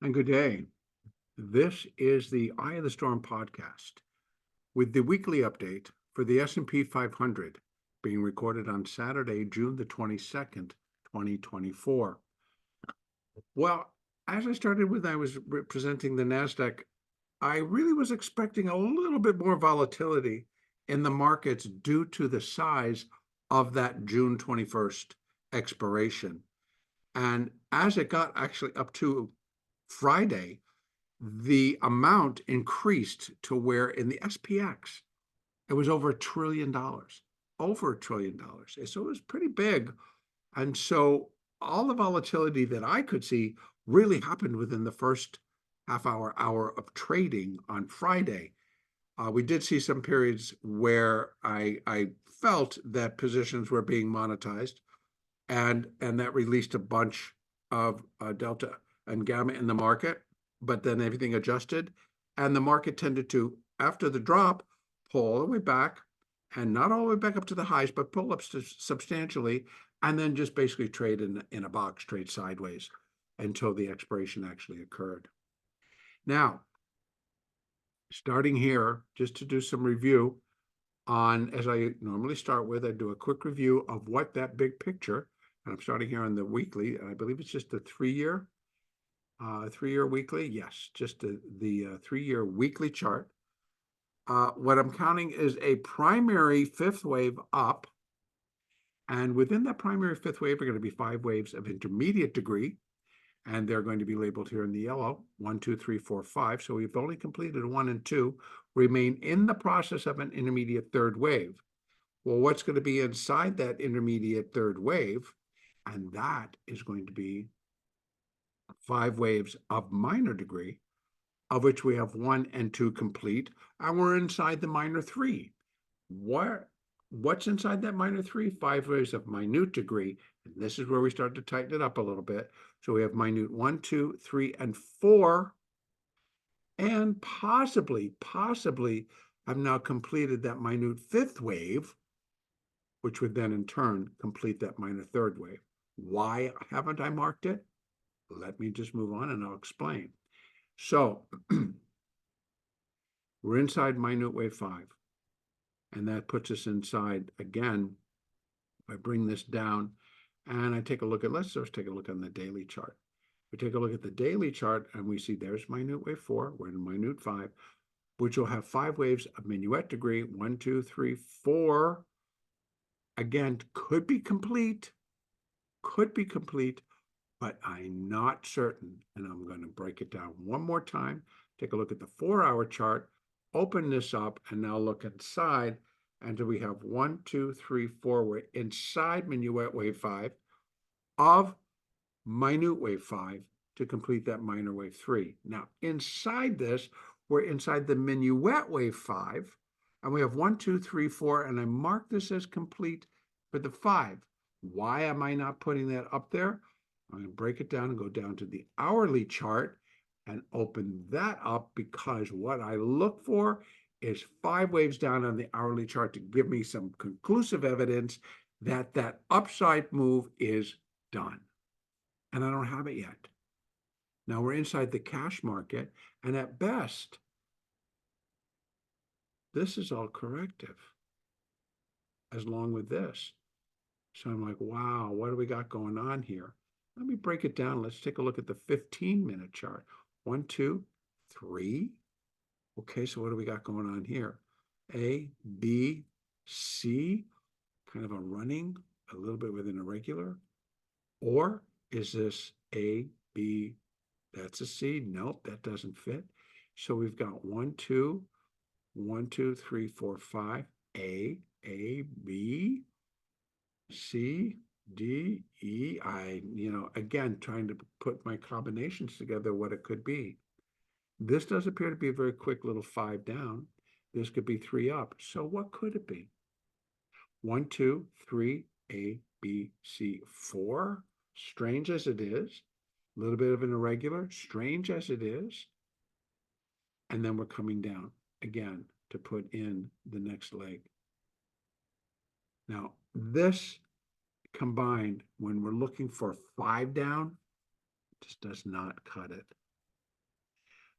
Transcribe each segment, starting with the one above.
And good day. This is the Eye of the Storm podcast with the weekly update for the S&P 500 being recorded on Saturday, June the 22nd, 2024. Well, as I started with, I was representing the NASDAQ. I really was expecting a little bit more volatility in the markets due to the size of that June 21st expiration. And as it got actually up to Friday, the amount increased to where in the SPX, it was over $1 trillion, over $1 trillion. So it was pretty big. And so all the volatility that I could see really happened within the first hour of trading on Friday. We did see some periods where I felt that positions were being monetized, and that released a bunch of delta and gamma in the market, but then everything adjusted, and the market tended to, after the drop, pull all the way back, and not all the way back up to the highs, but pull up substantially, and then just basically trade in a box, trade sideways until the expiration actually occurred. Now, starting here, just to do some review on, as I normally start with, I do a quick review of what that big picture, and I'm starting here on the weekly, and I believe it's just the three-year weekly. Yes, just the 3-year weekly chart. What I'm counting is a primary fifth wave up, and within that primary fifth wave are going to be 5 waves of intermediate degree, and they're going to be labeled here in the yellow, 1, 2, 3, 4, 5. So we've only completed 1 and 2, remain in the process of an intermediate third wave. Well, what's going to be inside that intermediate third wave? And that is going to be 5 waves of minor degree, of which we have 1 and 2 complete, and we're inside the minor 3. What's inside that minor 3? 5 waves of minute degree, and this is where we start to tighten it up a little bit. So we have minute 1, 2, 3, and 4, and possibly I've now completed that minute fifth wave, which would then in turn complete that minor third wave. Why haven't I marked it? Let me just move on and I'll explain. So we're inside minute wave 5, and that puts us inside again. If I bring this down and I take a look at, let's just take a look on the daily chart. We take a look at the daily chart and we see there's minute wave 4, we're in minute 5, which will have 5 waves of minuet degree, 1, 2, 3, 4. Again, could be complete, but I'm not certain. And I'm going to break it down one more time. Take a look at the 4-hour chart, open this up, and now look inside. And do we have 1, 2, 3, 4? We're inside minuet wave 5 of minute wave 5 to complete that minor wave 3. Now, inside this, we're inside the minuet wave 5, and we have 1, 2, 3, 4, and I mark this as complete for the 5. Why am I not putting that up there? I'm going to break it down and go down to the hourly chart and open that up, because what I look for is 5 waves down on the hourly chart to give me some conclusive evidence that that upside move is done. And I don't have it yet. Now we're inside the cash market, and at best, this is all corrective, as long with this. So I'm like, wow, what do we got going on here? Let me break it down. Let's take a look at the 15-minute chart. 1, 2, 3. Okay, so what do we got going on here? A, B, C, kind of a running, a little bit with an irregular. Or is this A, B, that's a C? Nope, that doesn't fit. So we've got 1, 2, 1, 2, 3, 4, 5. A, B, C, D, E. Again, trying to put my combinations together, what it could be. This does appear to be a very quick little 5 down. This could be 3 up. So what could it be? 1, 2, 3, A, B, C, 4. Strange as it is, a little bit of an irregular, strange as it is. And then we're coming down again to put in the next leg. Now, this combined, when we're looking for 5 down, just does not cut it.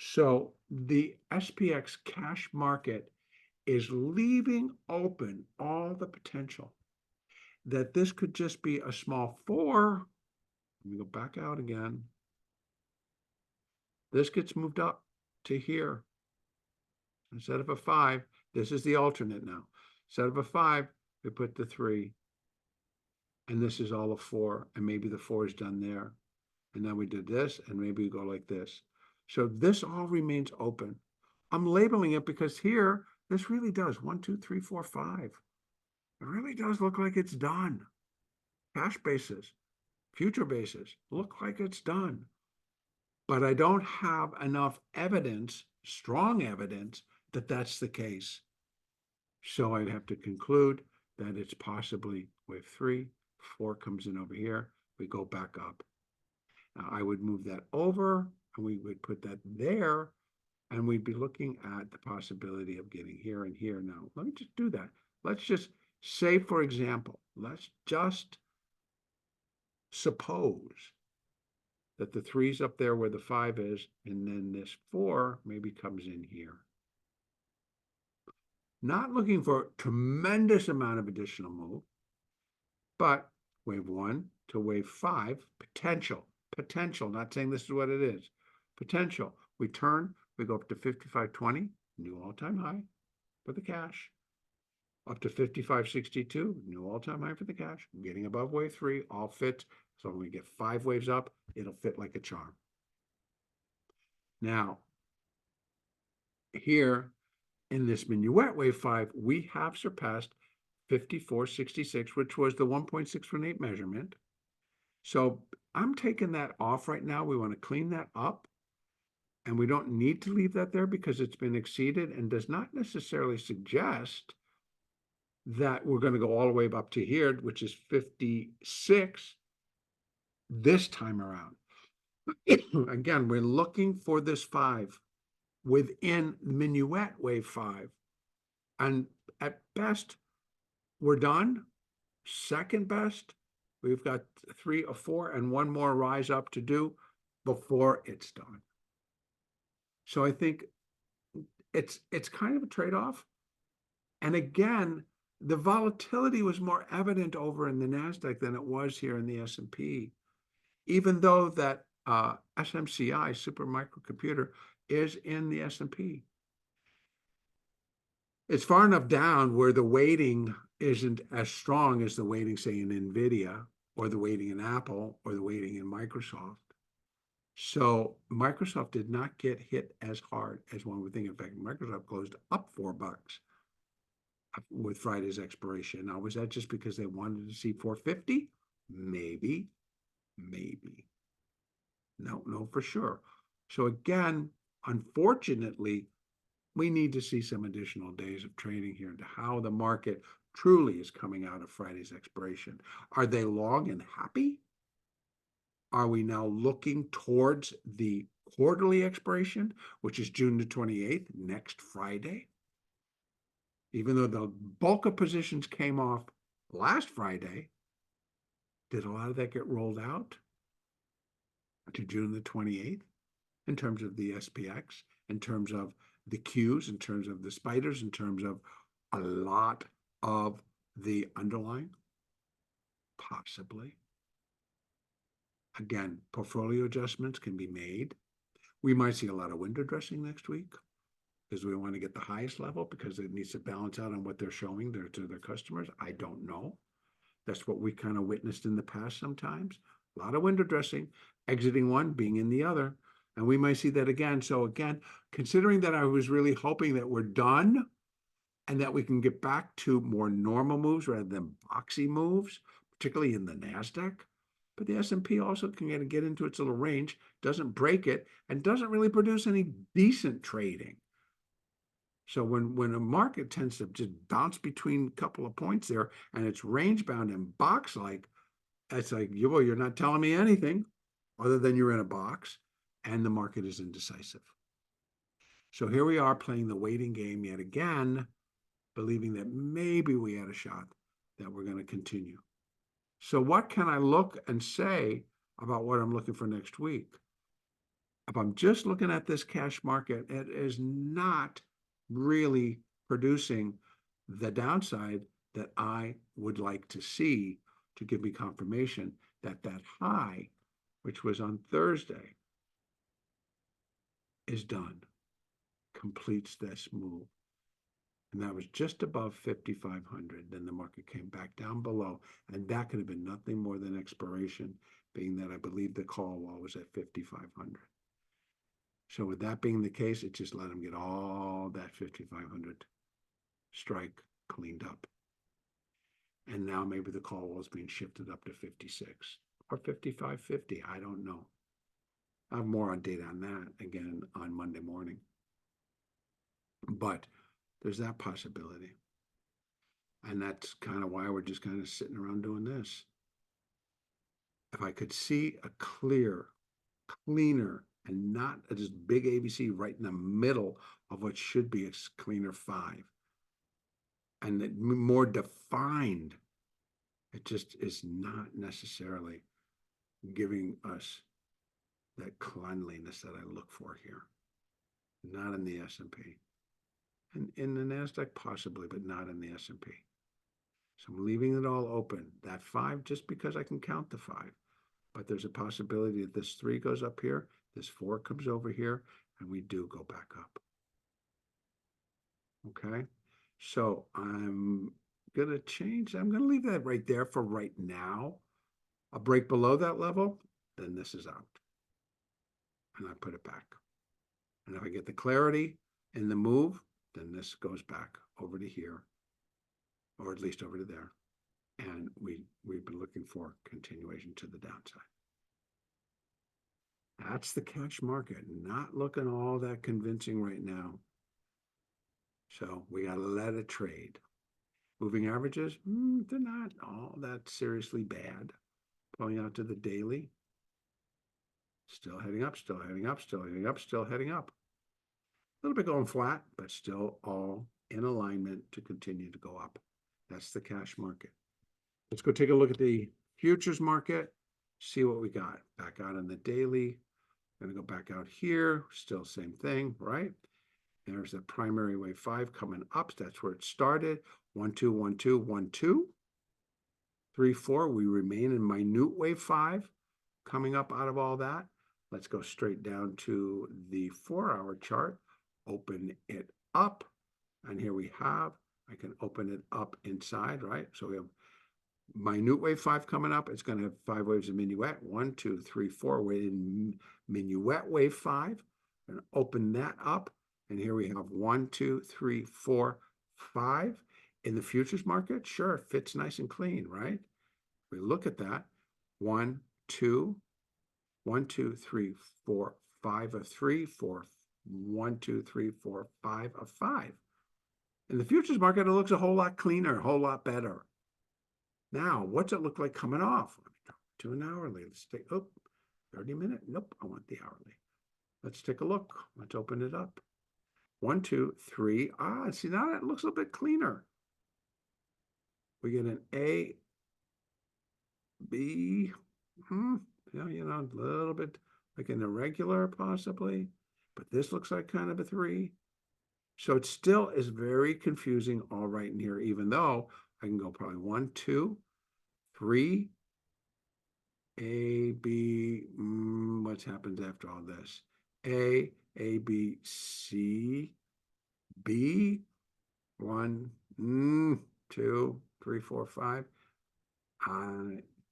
So the SPX cash market is leaving open all the potential that this could just be a small 4. Let me go back out again. This gets moved up to here. Instead of a 5, this is the alternate now. Instead of a 5, we put the 3. And this is all a 4. And maybe the 4 is done there. And then we did this, and maybe we go like this. So this all remains open. I'm labeling it because here, this really does 1, 2, 3, 4, 5. It really does look like it's done. Cash basis, future basis, look like it's done. But I don't have enough evidence, strong evidence, that that's the case. So I'd have to conclude that it's possibly wave 3, 4 comes in over here, we go back up. Now I would move that over, and we would put that there, and we'd be looking at the possibility of getting here and here. Now, let me just do that. Let's just say, for example, let's just suppose that the 3's up there where the 5 is, and then this 4 maybe comes in here. Not looking for a tremendous amount of additional move, but wave 1 to wave 5, potential, not saying this is what it is, potential. We turn, we go up to 55.20, new all-time high for the cash. Up to 55.62, new all-time high for the cash. Getting above wave 3, all fits. So when we get 5 waves up, it'll fit like a charm. Now, here in this minuet wave 5, we have surpassed 54.66, which was the 1.618 measurement. So I'm taking that off right now. We want to clean that up. And we don't need to leave that there because it's been exceeded and does not necessarily suggest that we're going to go all the way up to here, which is 56 this time around. Again, we're looking for this 5 within the minuet wave 5. And at best, we're done. Second best, we've got 3 or 4 and 1 more rise up to do before it's done. So I think it's kind of a trade-off. And again, the volatility was more evident over in the NASDAQ than it was here in the S&P, even though that SMCI, super microcomputer, is in the S&P. It's far enough down where the weighting isn't as strong as the weighting, say, in NVIDIA, or the weighting in Apple, or the weighting in Microsoft. So Microsoft did not get hit as hard as one would think. In fact, Microsoft closed up $4 with Friday's expiration. Now, was that just because they wanted to see 450? Maybe. No, for sure. So again, unfortunately, we need to see some additional days of trading here into how the market truly is coming out of Friday's expiration. Are they long and happy? Are we now looking towards the quarterly expiration, which is June the 28th, next Friday? Even though the bulk of positions came off last Friday, did a lot of that get rolled out to June the 28th in terms of the SPX, in terms of the Qs, in terms of the spiders, in terms of a lot of the underlying? Possibly. Again, portfolio adjustments can be made. We might see a lot of window dressing next week because we want to get the highest level because it needs to balance out on what they're showing to their customers. I don't know. That's what we kind of witnessed in the past sometimes. A lot of window dressing, exiting one, being in the other. And we might see that again. So again, considering that I was really hoping that we're done and that we can get back to more normal moves rather than boxy moves, particularly in the NASDAQ. But the S&P also can get into its little range, doesn't break it, and doesn't really produce any decent trading. So when a market tends to just bounce between a couple of points there, and it's range bound and box like, it's like, well, you're not telling me anything other than you're in a box, and the market is indecisive. So here we are playing the waiting game yet again, believing that maybe we had a shot that we're going to continue. So what can I look and say about what I'm looking for next week? if I'm just looking at this cash market, it is not really producing the downside that I would like to see to give me confirmation that that high, which was on Thursday, is done, completes this move. And that was just above 5,500. Then the market came back down below, and that could have been nothing more than expiration, being that I believe the call wall was at 5,500. So with that being the case, it just let them get all that 5,500 strike cleaned up. And now maybe the call wall is being shifted up to 56 or 55.50. I don't know. I have more on data on that again on Monday morning. But there's that possibility. And that's kind of why we're just kind of sitting around doing this. If I could see a cleaner, and not this big ABC right in the middle of what should be a cleaner 5, and it more defined, it just is not necessarily giving us that cleanliness that I look for here. Not in the S&P. And in the NASDAQ, possibly, but not in the S&P. So I'm leaving it all open. That 5, just because I can count the 5. But there's a possibility that this 3 goes up here, this 4 comes over here, and we do go back up. Okay? So I'm going to change. I'm going to leave that right there for right now. A break below that level, then this is out. And I put it back. And if I get the clarity in the move, then this goes back over to here, or at least over to there. And we've been looking for continuation to the downside. That's the cash market, not looking all that convincing right now. So we got to let it trade. Moving averages, they're not all that seriously bad. Pulling out to the daily, still heading up, still heading up, still heading up, still heading up. A little bit going flat, but still all in alignment to continue to go up. That's the cash market. Let's go take a look at the futures market, see what we got. Back out on the daily. Going to go back out here, still same thing, right? There's the primary wave 5 coming up. That's where it started. 1, 2, 1, 2, 1, 2. 3, 4. We remain in minute wave 5 coming up out of all that. Let's go straight down to the 4-hour chart. Open it up. And here we have, I can open it up inside, right? So we have minute wave 5 coming up. It's going to have 5 waves of minuet. 1, 2, 3, 4. We're in minuet wave 5. And open that up. And here we have 1, 2, 3, 4, 5. In the futures market, sure, it fits nice and clean, right? We look at that. 1, 2, 1, 2, 3, 4, 5 of 3, 4, 1, 2, 3, 4, 5 of 5. In the futures market, it looks a whole lot cleaner, a whole lot better. Now, what's it look like coming off? To an hourly. Let's take, 30-minute. Nope, I want the hourly. Let's take a look. Let's open it up. 1, 2, 3. See, now that looks a little bit cleaner. We get an A, B, a little bit like an irregular possibly, but this looks like kind of a 3. So it still is very confusing all right in here, even though I can go probably 1, 2, 3, A, B, what happens after all this? A, B, C, B, 1, 2, 3, 4, 5.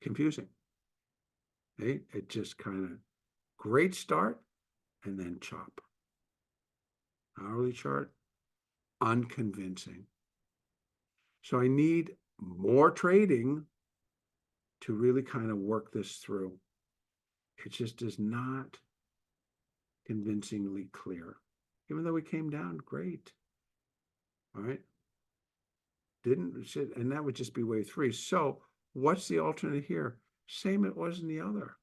Confusing. Okay? It just kind of great start and then chop. Hourly chart, unconvincing. So I need more trading to really kind of work this through. It just is not convincingly clear. Even though we came down, great. All right. And that would just be wave 3. So what's the alternate here? Same it was in the other.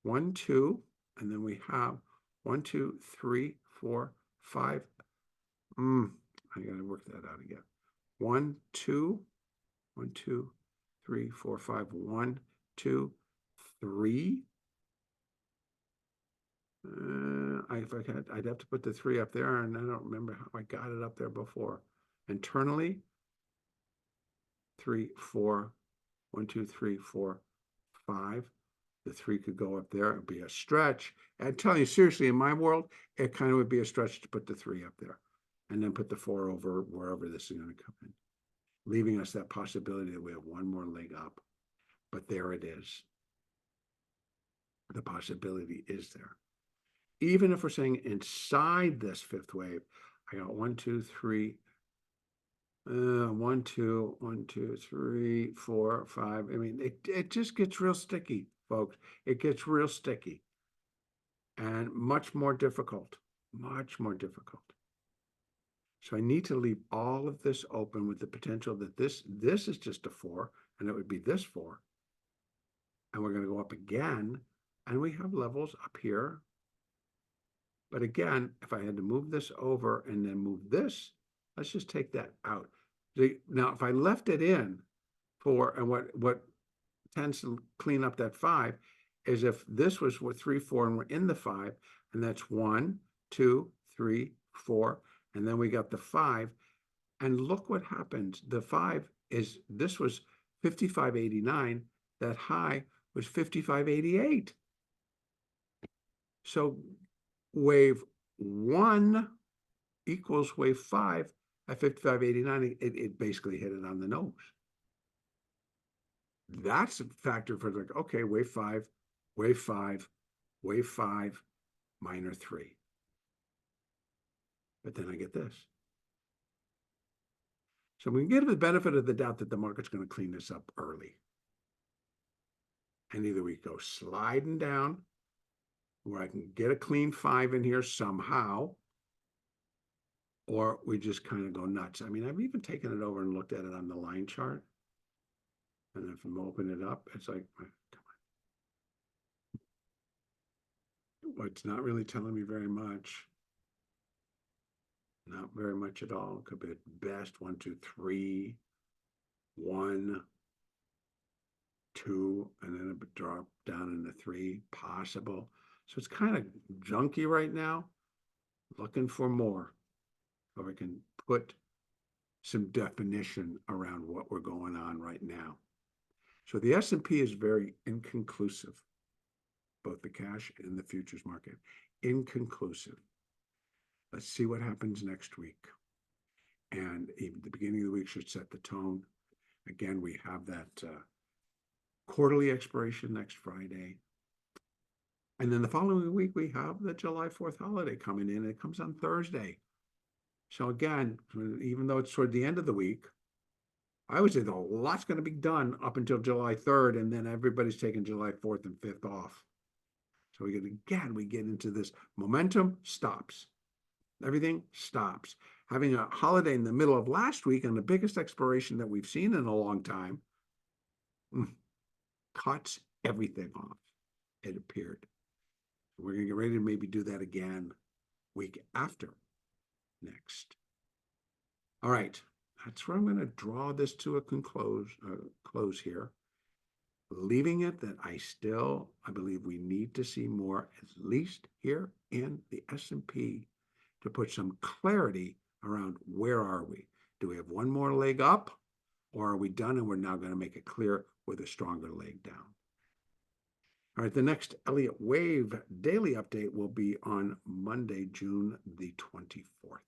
1, 2, and then we have 1, 2, 3, 4, 5. I gotta work that out again. 1, 2, 1, 2, 3, 4, 5. 1, 2, 3. if I had, I'd have to put the 3 up there, and I don't remember how I got it up there before. Internally, 3, 4, 1, 2, 3, 4, 5. The 3 could go up there. It'd be a stretch. I'm telling you, seriously, in my world, it kind of would be a stretch to put the 3 up there and then put the 4 over wherever this is going to come in, leaving us that possibility that we have one more leg up. But there it is. The possibility is there. Even if we're saying inside this 5th wave, I got 1, 2, 3, 1, 2, 1, 2, 3, 4, 5. I mean, it just gets real sticky, folks. It gets real sticky and much more difficult, much more difficult. So I need to leave all of this open with the potential that this is just a 4, and it would be this 4. And we're going to go up again, and we have levels up here. But again, if I had to move this over and then move this, let's just take that out. Now, if I left it in for, and what tends to clean up that 5 is if this was 3, 4, and we're in the 5, and that's 1, 2, 3, 4, and then we got the 5, and look what happens. The 5 is, this was 55.89, that high was 55.88. So wave 1 equals wave 5 at 55.89. It basically hit it on the nose. That's a factor for like, okay, wave 5, wave 5, wave 5, minor 3. But then I get this. So we can give the benefit of the doubt that the market's going to clean this up early. And either we go sliding down, where I can get a clean 5 in here somehow, or we just kind of go nuts. I mean, I've even taken it over and looked at it on the line chart. And if I'm opening it up, it's like, come on. Well, it's not really telling me very much. Not very much at all. It could be at best 1, 2, 3, 1, 2, and then it drop down into 3, possible. So it's kind of junky right now. Looking for more. So I can put some definition around what we're going on right now. So the S&P is very inconclusive, both the cash and the futures market. Inconclusive. Let's see what happens next week. And even the beginning of the week should set the tone. Again, we have that quarterly expiration next Friday. And then the following week, we have the July 4th holiday coming in. It comes on Thursday. So again, even though it's toward the end of the week, I would say a lot's going to be done up until July 3rd, and then everybody's taking July 4th and 5th off. So we get into this momentum stops. Everything stops. Having a holiday in the middle of last week on the biggest expiration that we've seen in a long time cuts everything off. It appeared. We're going to get ready to maybe do that again week after next. All right. That's where I'm going to draw this to a close here, leaving it that I believe we need to see more, at least here in the S&P, to put some clarity around where are we? Do we have one more leg up, or are we done and we're now going to make it clear with a stronger leg down? All right, the next Elliott Wave daily update will be on Monday, June the 24th.